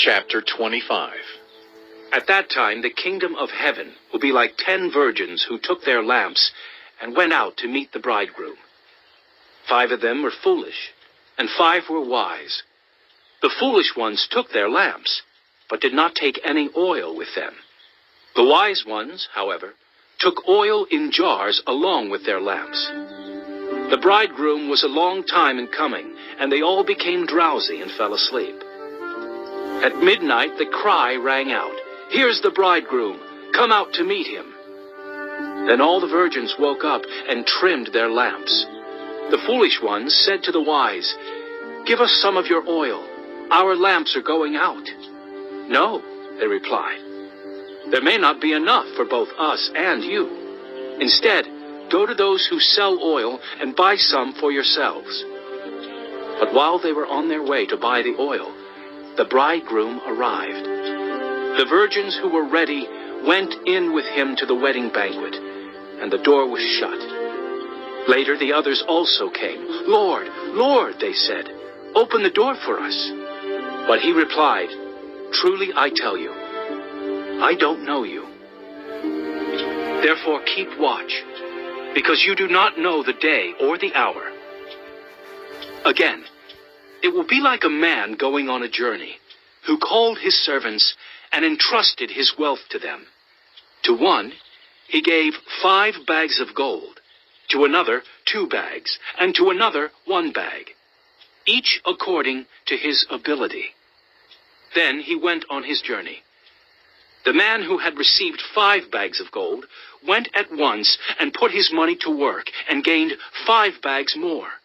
Chapter 25. At that time the kingdom of heaven will be like 10 virgins who took their lamps and went out to meet the bridegroom. 5 of them were foolish, and 5 were wise. The foolish ones took their lamps, but did not take any oil with them. The wise ones, however, took oil in jars along with their lamps. The bridegroom was a long time in coming, and they all became drowsy and fell asleep. At midnight the cry rang out, "Here's the bridegroom, come out to meet him." Then all the virgins woke up and trimmed their lamps. The foolish ones said to the wise, "Give us some of your oil, our lamps are going out." "No," they replied, "there may not be enough for both us and you. Instead, go to those who sell oil and buy some for yourselves." But while they were on their way to buy the oil, the bridegroom arrived. The virgins who were ready went in with him to the wedding banquet, and the door was shut. Later the others also came. "Lord, Lord," they said, "open the door for us." But he replied, "Truly I tell you, I don't know you. Therefore keep watch, because you do not know the day or the hour." Again, it will be like a man going on a journey, who called his servants and entrusted his wealth to them. To one, he gave 5 bags of gold, to another 2 bags, and to another 1 bag, each according to his ability. Then he went on his journey. The man who had received 5 bags of gold went at once and put his money to work and gained 5 bags more.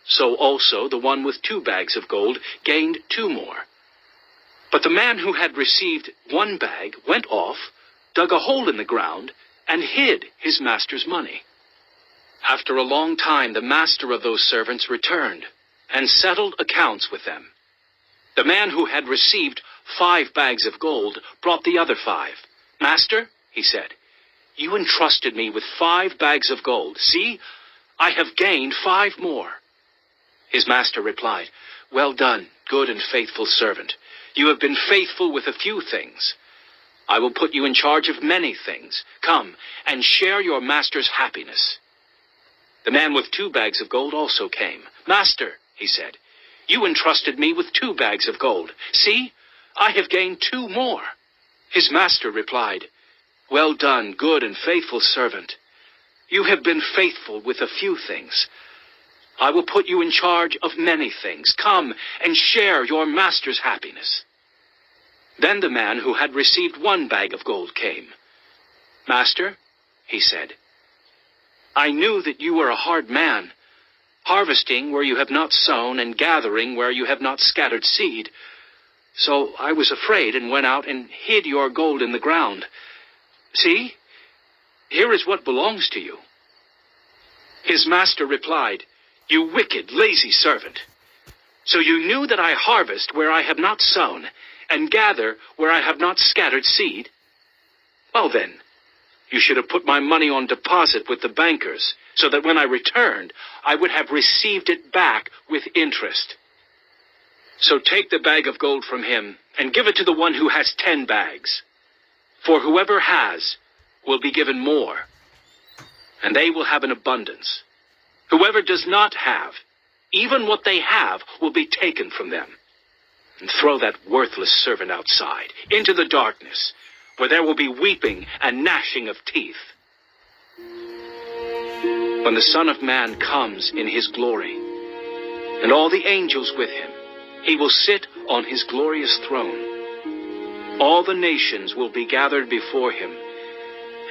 So also the one with 2 bags of gold gained 2 more. But the man who had received 1 bag went off, dug a hole in the ground, and hid his master's money. After a long time the master of those servants returned and settled accounts with them. The man who had received 5 bags of gold brought the other 5. "Master," he said, "you entrusted me with 5 bags of gold. See, I have gained 5 more." His master replied, "Well done, good and faithful servant. You have been faithful with a few things. I will put you in charge of many things. Come and share your master's happiness." The man with 2 bags of gold also came. "Master," he said, "you entrusted me with 2 bags of gold. See, I have gained 2 more." His master replied, "Well done, good and faithful servant. You have been faithful with a few things. I will put you in charge of many things. Come and share your master's happiness." Then the man who had received 1 bag of gold came. "Master," he said, "I knew that you were a hard man, harvesting where you have not sown and gathering where you have not scattered seed. So I was afraid and went out and hid your gold in the ground. See, here is what belongs to you." His master replied, "You wicked, lazy servant. So you knew that I harvest where I have not sown, and gather where I have not scattered seed? Well then, you should have put my money on deposit with the bankers, so that when I returned, I would have received it back with interest. So take the bag of gold from him, and give it to the one who has 10 bags. For whoever has will be given more, and they will have an abundance. Whoever does not have, even what they have will be taken from them. And throw that worthless servant outside, into the darkness, where there will be weeping and gnashing of teeth. When the Son of Man comes in his glory, and all the angels with him, he will sit on his glorious throne. All the nations will be gathered before him,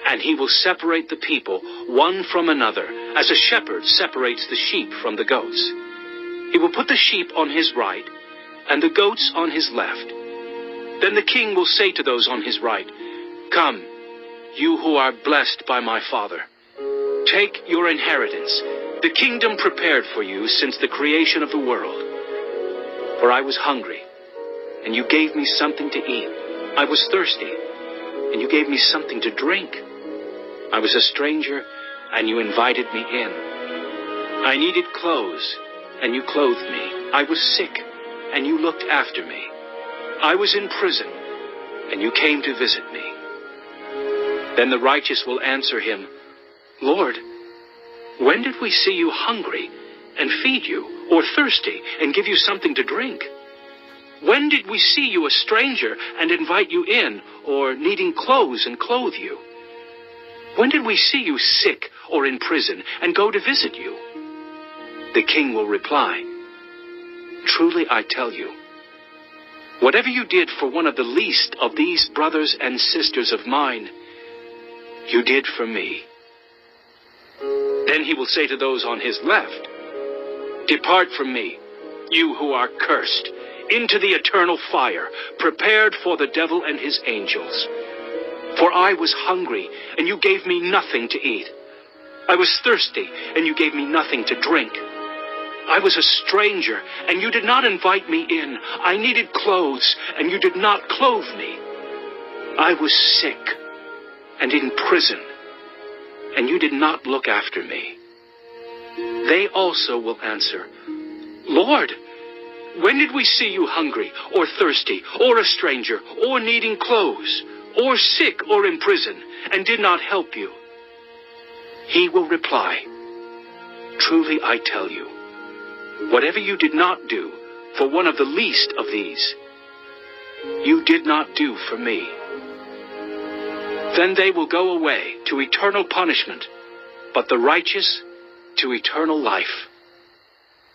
and he will separate the people one from another, as a shepherd separates the sheep from the goats. He will put the sheep on his right, and the goats on his left. Then the king will say to those on his right, "Come, you who are blessed by my Father. Take your inheritance, the kingdom prepared for you since the creation of the world. For I was hungry, and you gave me something to eat. I was thirsty, and you gave me something to drink. I was a stranger, and you invited me in. I needed clothes, and you clothed me. I was sick, and you looked after me. I was in prison, and you came to visit me. Then the righteous will answer him, Lord, when did we see you hungry and feed you, or thirsty and give you something to drink? When did we see you a stranger and invite you in, or needing clothes and clothe you? When did we see you sick or in prison and go to visit you? The king will reply, Truly I tell you, whatever you did for one of the least of these brothers and sisters of mine, you did for me. Then he will say to those on his left, Depart from me, you who are cursed, into the eternal fire, prepared for the devil and his angels. For I was hungry, and you gave me nothing to eat. I was thirsty, and you gave me nothing to drink. I was a stranger, and you did not invite me in. I needed clothes, and you did not clothe me. I was sick and in prison, and you did not look after me. They also will answer, Lord, when did we see you hungry, or thirsty, or a stranger, or needing clothes, or sick, or in prison, and did not help you? He will reply, Truly I tell you, whatever you did not do for one of the least of these, you did not do for me. Then they will go away to eternal punishment, but the righteous to eternal life.